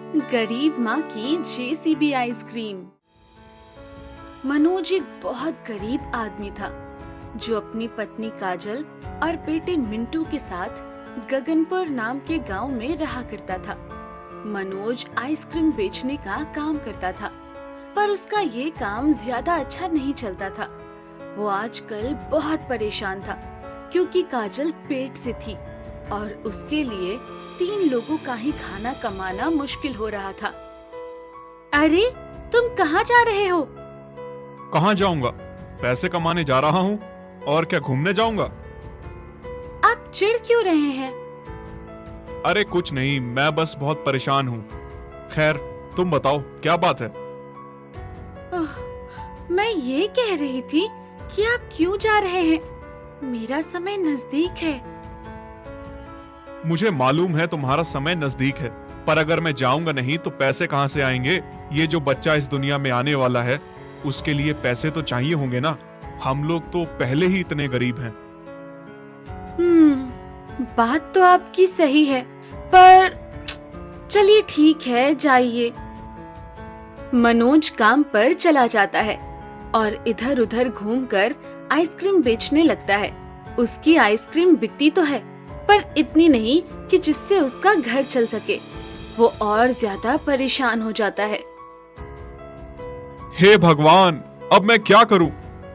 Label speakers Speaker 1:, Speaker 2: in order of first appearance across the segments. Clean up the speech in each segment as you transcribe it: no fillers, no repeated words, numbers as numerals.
Speaker 1: गरीब माँ की जेसीबी आइसक्रीम। मनोज एक बहुत गरीब आदमी था जो अपनी पत्नी काजल और बेटे मिंटू के साथ गगनपुर नाम के गांव में रहा करता था। मनोज आइसक्रीम बेचने का काम करता था, पर उसका ये काम ज्यादा अच्छा नहीं चलता था। वो आजकल बहुत परेशान था क्योंकि काजल पेट से थी और उसके लिए 3 लोगों का ही खाना कमाना मुश्किल हो रहा था। अरे, तुम कहाँ जा रहे हो?
Speaker 2: कहाँ जाऊंगा? पैसे कमाने जा रहा हूँ। और क्या, घूमने जाऊंगा?
Speaker 1: आप चिढ़ क्यों रहे हैं?
Speaker 2: अरे कुछ नहीं, मैं बस बहुत परेशान हूँ। खैर, तुम बताओ क्या बात है?
Speaker 1: मैं ये कह रही थी कि आप क्यों जा रहे हैं? मेरा समय नजदीक है।
Speaker 2: मुझे मालूम है तुम्हारा समय नजदीक है, पर अगर मैं जाऊंगा नहीं तो पैसे कहाँ से आएंगे? ये जो बच्चा इस दुनिया में आने वाला है, उसके लिए पैसे तो चाहिए होंगे ना। हम लोग तो पहले ही इतने गरीब हैं।
Speaker 1: बात तो आपकी सही है, पर चलिए ठीक है, जाइए। मनोज काम पर चला जाता है और इधर उधर घूमकर आइसक्रीम बेचने लगता है। उसकी आइसक्रीम बिकती तो है, पर इतनी नहीं कि जिससे उसका घर चल सके। वो और ज्यादा परेशान हो जाता है।
Speaker 2: हे भगवान, अब मैं क्या करूं?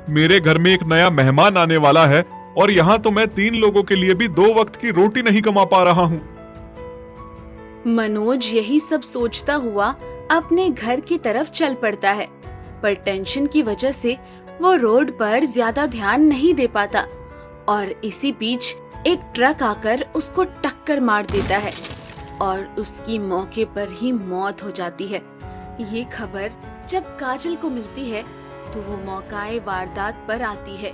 Speaker 2: मेरे घर में एक नया मेहमान आने वाला है और यहाँ तो मैं 3 लोगों के लिए भी 2 वक्त की रोटी नहीं कमा पा रहा हूँ।
Speaker 1: मनोज यही सब सोचता हुआ अपने घर की तरफ चल पड़ता है, पर टेंशन की वजह से वो रोड पर ज्यादा ध्यान नहीं दे पाता और इसी बीच एक ट्रक आकर उसको टक्कर मार देता है और उसकी मौके पर ही मौत हो जाती है। ये खबर जब काजल को मिलती है तो वो मौकाए वारदात पर आती है।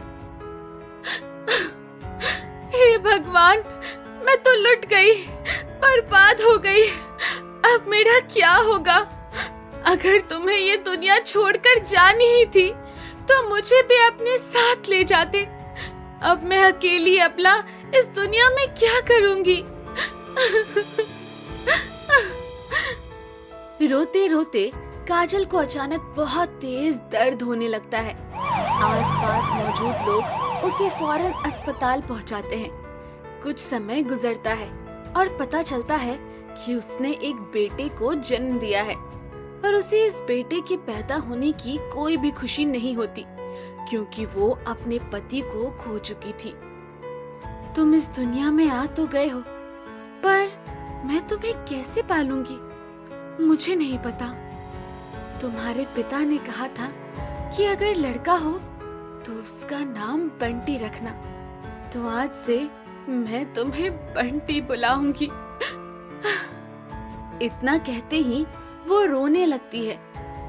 Speaker 1: हे भगवान, मैं तो लुट गई, बर्बाद हो गई। अब मेरा क्या होगा? अगर तुम्हें ये दुनिया छोड़कर जानी ही थी तो मुझे भी अपने साथ ले जाते। अब मैं अकेली अबला इस दुनिया में क्या करूंगी? रोते रोते काजल को अचानक बहुत तेज दर्द होने लगता है। आसपास मौजूद लोग उसे फौरन अस्पताल पहुंचाते हैं। कुछ समय गुजरता है और पता चलता है कि उसने एक बेटे को जन्म दिया है, पर उसे इस बेटे के पैदा होने की कोई भी खुशी नहीं होती क्योंकि वो अपने पति को खो चुकी थी। तुम इस दुनिया में आ तो गए हो, पर मैं तुम्हें कैसे पालूंगी? मुझे नहीं पता। तुम्हारे पिता ने कहा था कि अगर लड़का हो तो उसका नाम बंटी रखना, तो आज से मैं तुम्हें बंटी बुलाऊंगी। इतना कहते ही वो रोने लगती है।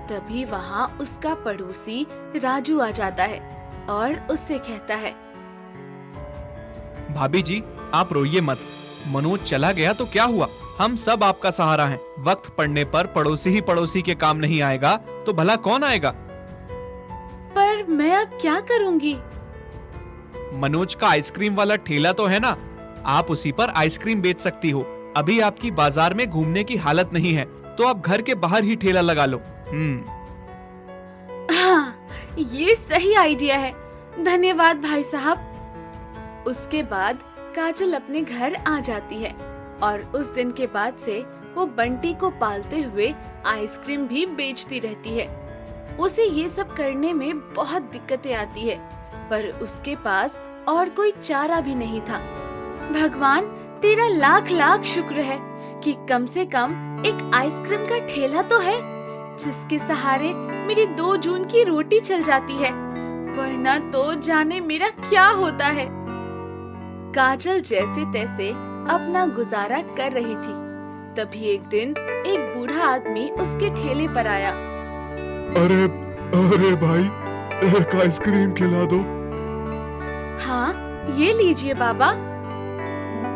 Speaker 1: तभी वहाँ उसका पड़ोसी राजू आ जाता है और उससे कहता है,
Speaker 3: भाभी जी, आप रोइए मत। मनोज चला गया तो क्या हुआ? हम सब आपका सहारा हैं। वक्त पड़ने पर पड़ोसी ही पड़ोसी के काम नहीं आएगा तो भला कौन आएगा?
Speaker 1: पर मैं अब क्या करूंगी?
Speaker 3: मनोज का आइसक्रीम वाला ठेला तो है ना, आप उसी पर आइसक्रीम बेच सकती हो। अभी आपकी बाजार में घूमने की हालत नहीं है तो आप घर के बाहर ही ठेला लगा लो।
Speaker 1: हाँ, ये सही आइडिया है। धन्यवाद भाई साहब। उसके बाद काजल अपने घर आ जाती है और उस दिन के बाद से वो बंटी को पालते हुए आइसक्रीम भी बेचती रहती है। उसे ये सब करने में बहुत दिक्कतें आती है, पर उसके पास और कोई चारा भी नहीं था। भगवान, तेरा लाख लाख शुक्र है कि कम से कम एक आइसक्रीम का ठेला तो है जिसके सहारे मेरी 2 जून की रोटी चल जाती है, वरना तो जाने मेरा क्या होता है। काजल जैसे तैसे अपना गुजारा कर रही थी। तभी एक दिन एक बूढ़ा आदमी उसके ठेले पर आया।
Speaker 2: अरे अरे भाई, एक आइसक्रीम खिला दो।
Speaker 1: हाँ, ये लीजिए बाबा।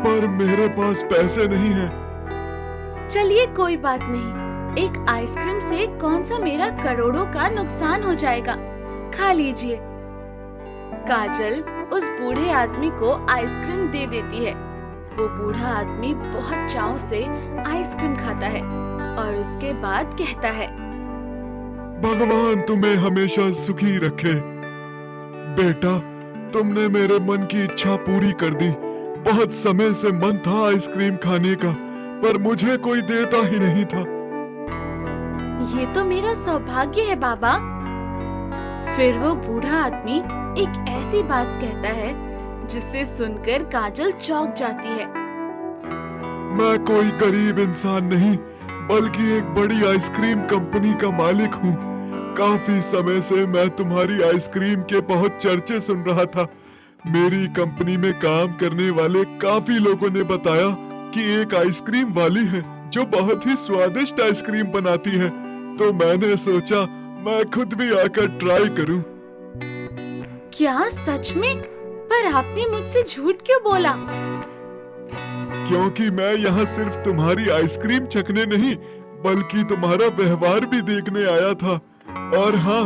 Speaker 2: पर मेरे पास पैसे नहीं हैं।
Speaker 1: चलिए कोई बात नहीं, एक आइसक्रीम से कौन सा मेरा करोड़ों का नुकसान हो जाएगा, खा लीजिए। काजल उस बूढ़े आदमी को आइसक्रीम दे देती है। वो बूढ़ा आदमी बहुत चाव से आइसक्रीम खाता है और उसके बाद कहता है,
Speaker 4: भगवान तुम्हें हमेशा सुखी रखे। बेटा, तुमने मेरे मन की इच्छा पूरी कर दी। बहुत समय से मन था आइसक्रीम खाने का, पर मुझे कोई देता ही नहीं था।
Speaker 1: ये तो मेरा सौभाग्य है बाबा। फिर वो बूढ़ा आदमी एक ऐसी बात कहता है जिसे सुनकर काजल चौंक जाती है।
Speaker 4: मैं कोई गरीब इंसान नहीं, बल्कि एक बड़ी आइसक्रीम कंपनी का मालिक हूँ। काफी समय से मैं तुम्हारी आइसक्रीम के बहुत चर्चे सुन रहा था। मेरी कंपनी में काम करने वाले काफी लोगों ने बताया कि एक आइसक्रीम वाली है जो बहुत ही स्वादिष्ट आइसक्रीम बनाती है। तो मैंने सोचा मैं खुद भी आकर ट्राई करूं।
Speaker 1: क्या सच में? पर आपने मुझसे झूठ क्यों बोला?
Speaker 4: क्योंकि मैं यहाँ सिर्फ तुम्हारी आइसक्रीम चखने नहीं, बल्कि तुम्हारा व्यवहार भी देखने आया था। और हाँ,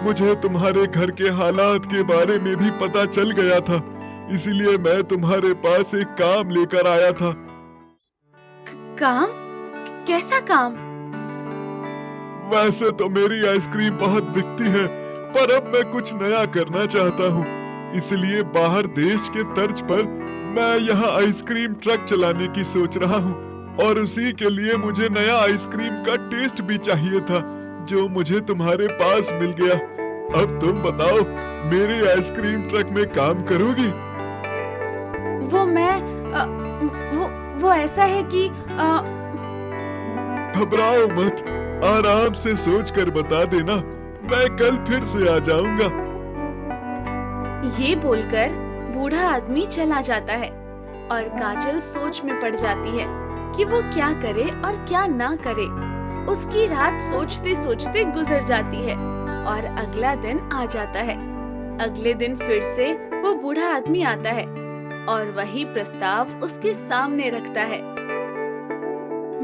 Speaker 4: मुझे तुम्हारे घर के हालात के बारे में भी पता चल गया था, इसलिए मैं तुम्हारे पास एक काम लेकर आया था।
Speaker 1: काम? कैसा काम?
Speaker 4: वैसे तो मेरी आइसक्रीम बहुत बिकती है, पर अब मैं कुछ नया करना चाहता हूँ। इसलिए बाहर देश के तर्ज पर मैं यहाँ आइसक्रीम ट्रक चलाने की सोच रहा हूँ, और उसी के लिए मुझे नया आइसक्रीम का टेस्ट भी चाहिए था, जो मुझे तुम्हारे पास मिल गया। अब तुम बताओ, मेरे आइसक्रीम ट्रक में काम करोगी?
Speaker 1: वो ऐसा है कि
Speaker 4: घबराओ मत, आराम से सोचकर बता देना, मैं कल फिर से आ जाऊंगा।
Speaker 1: ये बोलकर बूढ़ा आदमी चला जाता है और काजल सोच में पड़ जाती है कि वो क्या करे और क्या ना करे। उसकी रात सोचते सोचते गुजर जाती है और अगला दिन आ जाता है। अगले दिन फिर से वो बूढ़ा आदमी आता है और वही प्रस्ताव उसके सामने रखता है।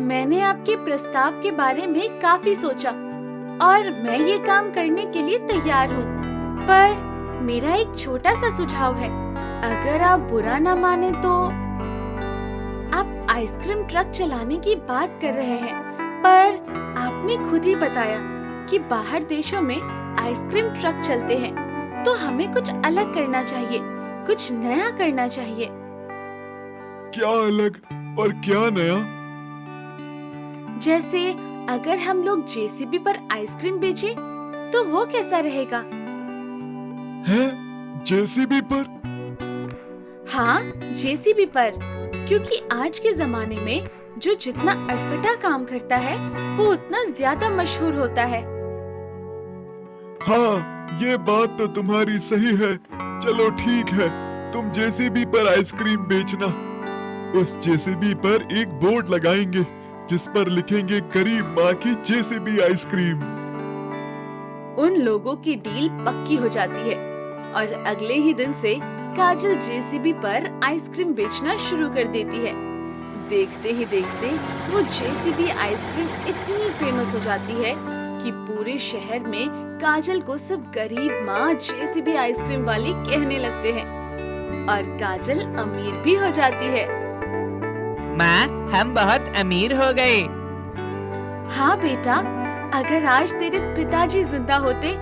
Speaker 1: मैंने आपके प्रस्ताव के बारे में काफी सोचा और मैं ये काम करने के लिए तैयार हूँ, पर मेरा एक छोटा सा सुझाव है। अगर आप बुरा ना माने तो आप आइसक्रीम ट्रक चलाने की बात कर रहे हैं, पर आपने खुद ही बताया कि बाहर देशों में आइसक्रीम ट्रक चलते हैं, तो हमें कुछ अलग करना चाहिए, कुछ नया करना चाहिए।
Speaker 4: क्या अलग और क्या नया?
Speaker 1: जैसे अगर हम लोग जेसीबी पर आइसक्रीम बेचे तो वो कैसा रहेगा?
Speaker 4: है? जेसीबी पर?
Speaker 1: हाँ, जेसीबी पर, क्योंकि आज के जमाने में जो जितना अटपटा काम करता है वो उतना ज्यादा मशहूर होता है।
Speaker 4: हाँ, ये बात तो तुम्हारी सही है। चलो ठीक है, तुम जेसीबी पर आइसक्रीम बेचना। उस जेसीबी पर एक बोर्ड लगाएंगे जिस पर लिखेंगे गरीब माँ की जेसीबी आइसक्रीम।
Speaker 1: उन लोगों की डील पक्की हो जाती है और अगले ही दिन से काजल जेसीबी पर आइसक्रीम बेचना शुरू कर देती है। देखते ही देखते वो जेसीबी आइसक्रीम इतनी फेमस हो जाती है कि पूरे शहर में काजल को सब गरीब माँ जेसीबी आइसक्रीम वाली कहने लगते हैं और काजल अमीर भी हो जाती है।
Speaker 3: माँ, हम बहुत अमीर हो गए।
Speaker 1: हाँ बेटा, अगर आज तेरे पिताजी जिंदा होते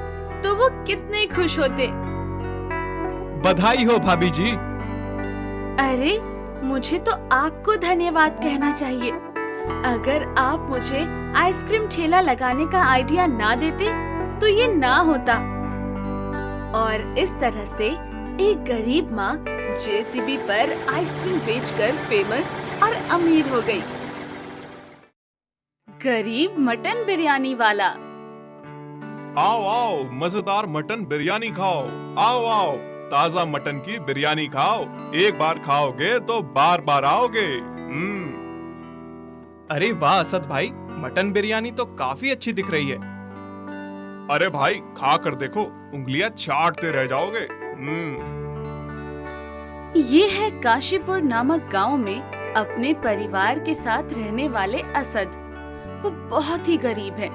Speaker 1: तो वो कितने खुश होते।
Speaker 3: बधाई हो भाभी जी।
Speaker 1: अरे, मुझे तो आपको धन्यवाद कहना चाहिए। अगर आप मुझे आइसक्रीम ठेला लगाने का आइडिया ना देते तो ये ना होता। और इस तरह से एक गरीब माँ जेसीबी पर आइसक्रीम बेचकर फेमस और अमीर हो गई। गरीब मटन बिरयानी वाला।
Speaker 2: आओ आओ, मजेदार मटन बिरयानी खाओ। आओ आओ, ताजा मटन की बिरयानी खाओ। एक बार खाओगे तो बार बार आओगे।
Speaker 3: अरे वाह असद भाई, मटन बिरयानी तो काफी अच्छी दिख रही है।
Speaker 2: अरे भाई, खा कर देखो, उंगलियां चाटते रह जाओगे।
Speaker 1: ये है काशीपुर नामक गांव में अपने परिवार के साथ रहने वाले असद। वो बहुत ही गरीब है,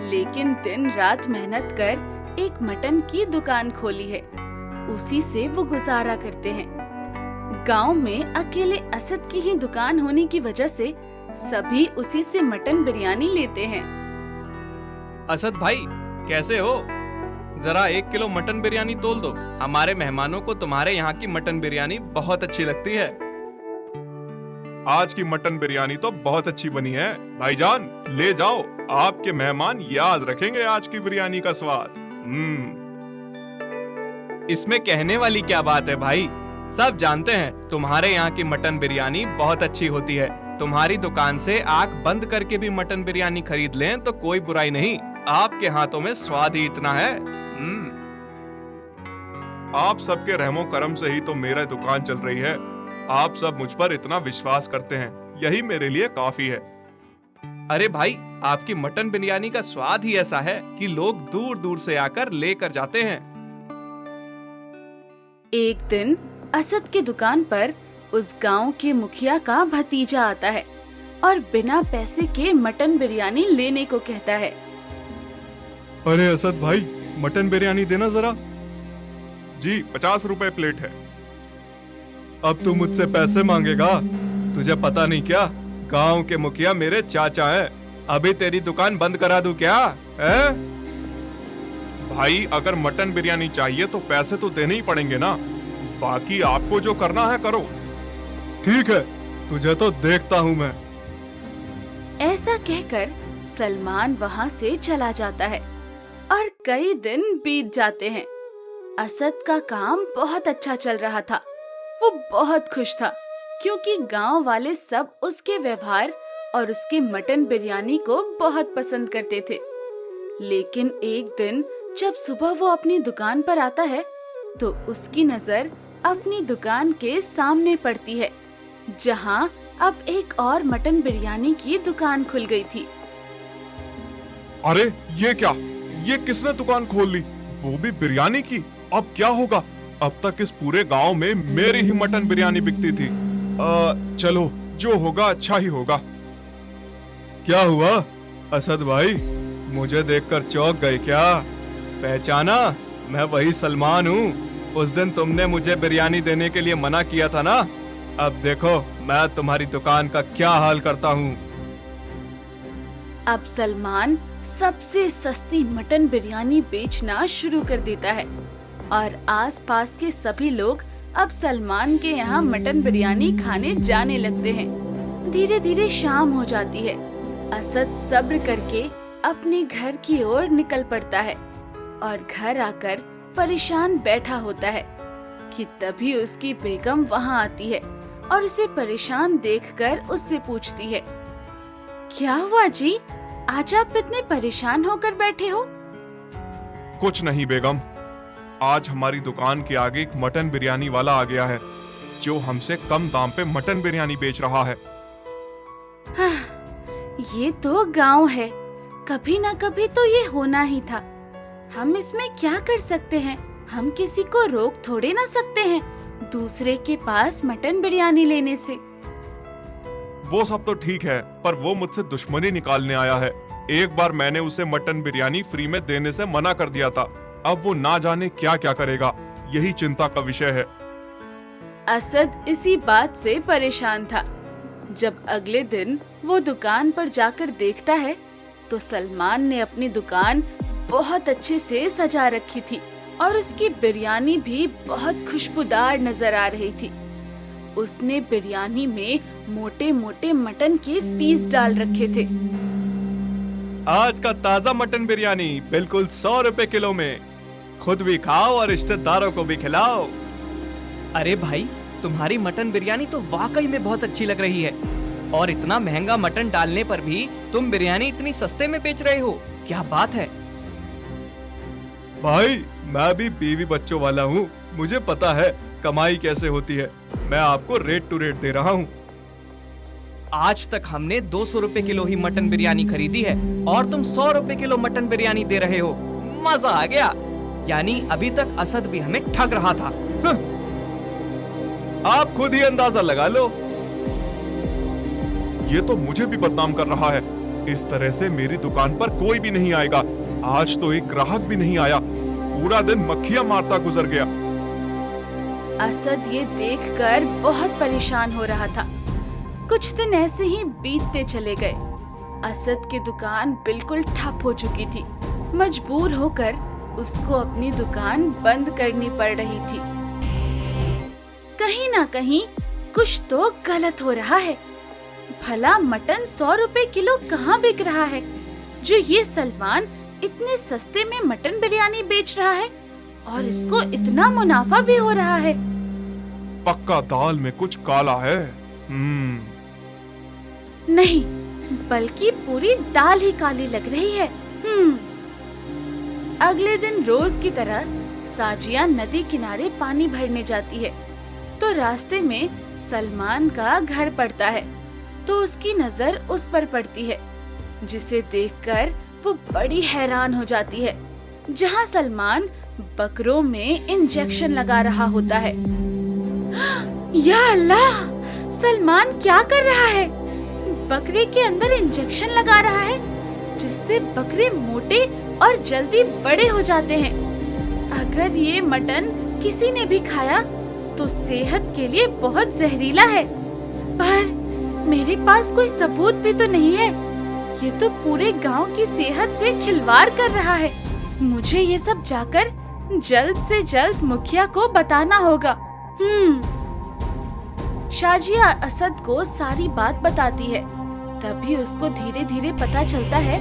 Speaker 1: लेकिन दिन रात मेहनत कर एक मटन की दुकान खोली है। उसी से वो गुजारा करते हैं। गांव में अकेले असद की ही दुकान होने की वजह से सभी उसी से मटन बिरयानी लेते हैं।
Speaker 3: असद भाई, कैसे हो? जरा 1 किलो मटन बिरयानी तोल दो। हमारे मेहमानों को तुम्हारे यहाँ की मटन बिरयानी बहुत अच्छी लगती है।
Speaker 2: आज की मटन बिरयानी तो बहुत अच्छी बनी है भाईजान, ले जाओ, आपके मेहमान याद रखेंगे आज की बिरयानी का स्वाद।
Speaker 3: इसमें कहने वाली क्या बात है भाई, सब जानते हैं तुम्हारे यहाँ की मटन बिरयानी बहुत अच्छी होती है। तुम्हारी दुकान से आंख बंद करके भी मटन बिरयानी खरीद लें तो कोई बुराई नहीं। आपके हाथों में स्वाद ही इतना है।
Speaker 2: आप सबके रहमो करम से ही तो मेरा दुकान चल रही है। आप सब मुझ पर इतना विश्वास करते हैं, यही मेरे लिए काफी है।
Speaker 3: अरे भाई, आपकी मटन बिरयानी का स्वाद ही ऐसा है कि लोग दूर दूर से आकर लेकर जाते हैं।
Speaker 1: एक दिन असद की दुकान पर उस गांव के मुखिया का भतीजा आता है और बिना पैसे के मटन बिरयानी लेने को कहता है।
Speaker 2: अरे असद भाई, मटन बिरयानी देना जरा। जी 50 रुपए प्लेट है।
Speaker 3: अब तू मुझसे पैसे मांगेगा? तुझे पता नहीं क्या, गांव के मुखिया मेरे चाचा हैं। अभी तेरी दुकान बंद करा दूं क्या? है?
Speaker 2: भाई, अगर मटन बिरयानी चाहिए तो पैसे तो देने ही पड़ेंगे ना। बाकी आपको जो करना है करो।
Speaker 3: ठीक है, तुझे तो देखता हूँ मैं।
Speaker 1: ऐसा कहकर सलमान वहाँ से चला जाता है और कई दिन बीत जाते हैं। असद का काम बहुत अच्छा चल रहा था। वो बहुत खुश था क्योंकि गांव वाले सब उसके व्यवहार और उसकी मटन बिरयानी को बहुत पसंद करते थे। लेकिन एक दिन जब सुबह वो अपनी दुकान पर आता है तो उसकी नजर अपनी दुकान के सामने पड़ती है, जहां अब एक और मटन बिरयानी की दुकान खुल गई थी।
Speaker 2: अरे ये क्या, ये किसने दुकान खोल ली, वो भी बिरयानी की? अब क्या होगा? अब तक इस पूरे गांव में मेरी ही मटन बिरयानी बिकती थी। चलो, जो होगा अच्छा ही होगा।
Speaker 3: क्या हुआ असद भाई, मुझे देखकर चौंक गए क्या? पहचाना? मैं वही सलमान हूँ। उस दिन तुमने मुझे बिरयानी देने के लिए मना किया था ना। अब देखो मैं तुम्हारी दुकान का क्या हाल करता हूँ।
Speaker 1: अब सलमान सबसे सस्ती मटन बिरयानी बेचना शुरू कर देता है और आसपास के सभी लोग अब सलमान के यहाँ मटन बिरयानी खाने जाने लगते हैं। धीरे धीरे शाम हो जाती है। असद सब्र करके अपने घर की ओर निकल पड़ता है और घर आकर परेशान बैठा होता है कि तभी उसकी बेगम वहाँ आती है और उसे परेशान देखकर उससे पूछती है, क्या हुआ जी, आज आप इतने परेशान होकर बैठे हो?
Speaker 2: कुछ नहीं बेगम, आज हमारी दुकान के आगे एक मटन बिरयानी वाला आ गया है जो हमसे कम दाम पे मटन बिरयानी बेच रहा है।
Speaker 1: ये तो गांव है, कभी ना कभी तो ये होना ही था। हम इसमें क्या कर सकते हैं? हम किसी को रोक थोड़े ना सकते हैं दूसरे के पास मटन बिरयानी लेने से।
Speaker 2: वो सब तो ठीक है, पर वो मुझसे दुश्मनी निकालने आया है। एक बार मैंने उसे मटन बिरयानी फ्री में देने से मना कर दिया था। अब वो ना जाने क्या क्या करेगा, यही चिंता का विषय है।
Speaker 1: असद इसी बात से परेशान था। जब अगले दिन वो दुकान पर जाकर देखता है तो सलमान ने अपनी दुकान बहुत अच्छे से सजा रखी थी और उसकी बिरयानी भी बहुत खुशबूदार नजर आ रही थी। उसने बिरयानी में मोटे मोटे मटन के पीस डाल रखे थे।
Speaker 3: आज का ताजा मटन बिरयानी बिल्कुल 100 रुपए किलो में। खुद भी खाओ और रिश्तेदारों को भी खिलाओ। अरे भाई, तुम्हारी मटन बिरयानी तो वाकई में बहुत अच्छी लग रही है। और इतना महंगा मटन डालने पर भी तुम बिरयानी इतनी सस्ते में बेच रहे हो, क्या बात है? भाई, मैं भी बीवी बच्चों वाला हूँ, मुझे पता है कमाई कैसे होती है। मैं आपको रेट टू रेट दे रहा हूँ। आज तक हमने 200 रुपए किलो ही मटन बिरयानी खरीदी है और तुम 100 रुपए किलो मटन बिरयानी दे रहे हो। मजा आ गया। यानी अभी तक असद भी हमें ठग रहा था। आप खुद ही अंदाजा लगा लो।
Speaker 2: ये तो मुझे भी बदनाम कर रहा है। इस तरह से मेरी दुकान पर कोई भी नहीं आएगा। आज तो एक ग्राहक भी नहीं आया, पूरा दिन मक्खियां मारता गुजर गया।
Speaker 1: असद ये देखकर बहुत परेशान हो रहा था। कुछ दिन ऐसे ही बीतते चले गए। असद की दुकान बिल्कुल ठप हो चुकी थी। मजबूर होकर उसको अपनी दुकान बंद करनी पड़ रही थी। कहीं ना कहीं कुछ तो गलत हो रहा है। भला मटन 100 रुपए किलो कहाँ बिक रहा है, जो ये सलमान इतने सस्ते में मटन बिरयानी बेच रहा है और इसको इतना मुनाफा भी हो रहा है।
Speaker 2: पक्का दाल में कुछ काला है।
Speaker 1: नहीं, बल्कि पूरी दाल ही काली लग रही है। अगले दिन रोज की तरह साजिया नदी किनारे पानी भरने जाती है, तो रास्ते में सलमान का घर पड़ता है। तो उसकी नजर उस पर पड़ती है, जिसे देखकर वो बड़ी हैरान हो जाती है। जहाँ सलमान बकरों में इंजेक्शन लगा रहा होता है। या अल्लाह, सलमान क्या कर रहा है? बकरे के अंदर इंजेक्शन लगा रहा है, जिससे बकरे मोटे और जल्दी बड़े हो जाते हैं। अगर ये मटन किसी ने भी खाया तो सेहत के लिए बहुत जहरीला है। पर मेरे पास कोई सबूत भी तो नहीं है। ये तो पूरे गांव की सेहत से खिलवाड़ कर रहा है। मुझे ये सब जाकर जल्द से जल्द मुखिया को बताना होगा। शाजिया असद को सारी बात बताती है। तभी उसको धीरे धीरे पता चलता है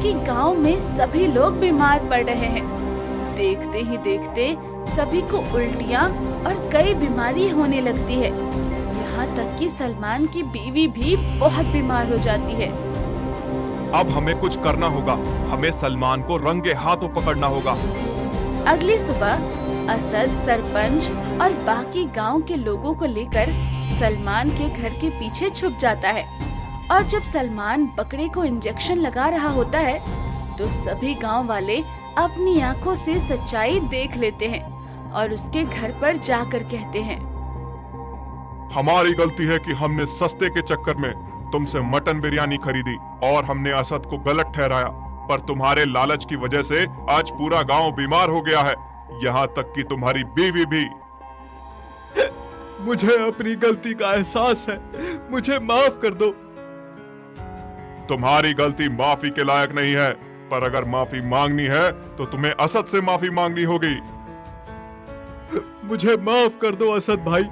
Speaker 1: कि गांव में सभी लोग बीमार पड़ रहे हैं। देखते ही देखते सभी को उल्टियां और कई बीमारी होने लगती है। यहाँ तक कि सलमान की बीवी भी बहुत बीमार हो जाती है।
Speaker 2: अब हमें कुछ करना होगा। हमें सलमान को रंगे हाथों पकड़ना होगा।
Speaker 1: अगली सुबह असद, सरपंच और बाकी गांव के लोगों को लेकर सलमान के घर के पीछे छुप जाता है। और जब सलमान बकरे को इंजेक्शन लगा रहा होता है, तो सभी गांव वाले अपनी आंखों से सच्चाई देख लेते हैं और उसके घर पर जाकर कहते हैं,
Speaker 2: हमारी गलती है कि हमने सस्ते के चक्कर में तुमसे मटन बिरयानी खरीदी और हमने असद को गलत ठहराया। पर तुम्हारे लालच की वजह से आज पूरा गांव बीमार हो गया है, यहाँ तक कि तुम्हारी बीवी भी।
Speaker 3: मुझे अपनी गलती का एहसास है, मुझे माफ कर दो।
Speaker 2: तुम्हारी गलती माफी के लायक नहीं है, पर अगर माफी मांगनी है तो तुम्हें असद से माफी मांगनी होगी।
Speaker 3: मुझे माफ कर दो असद भाई।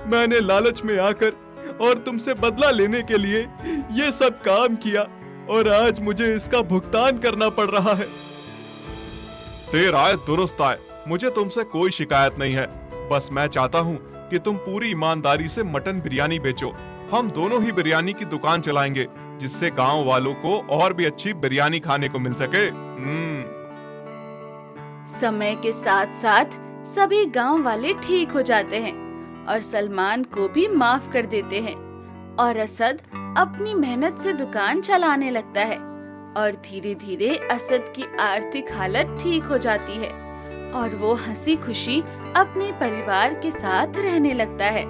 Speaker 3: मैंने लालच में आकर और तुमसे बदला लेने के लिए ये सब काम किया और आज मुझे इसका भुगतान करना पड़ रहा है।
Speaker 2: देर आए दुरुस्त आए, मुझे तुमसे कोई शिकायत नहीं है। बस मैं चाहता हूँ कि तुम पूरी ईमानदारी से मटन बिरयानी बेचो। हम दोनों ही बिरयानी की दुकान चलाएंगे, जिससे गांव वालों को और भी अच्छी बिरयानी खाने को मिल सके।
Speaker 1: समय के साथ साथ सभी गांव वाले ठीक हो जाते हैं और सलमान को भी माफ कर देते हैं। और असद अपनी मेहनत से दुकान चलाने लगता है और धीरे धीरे असद की आर्थिक हालत ठीक हो जाती है और वो हंसी खुशी अपने परिवार के साथ रहने लगता है।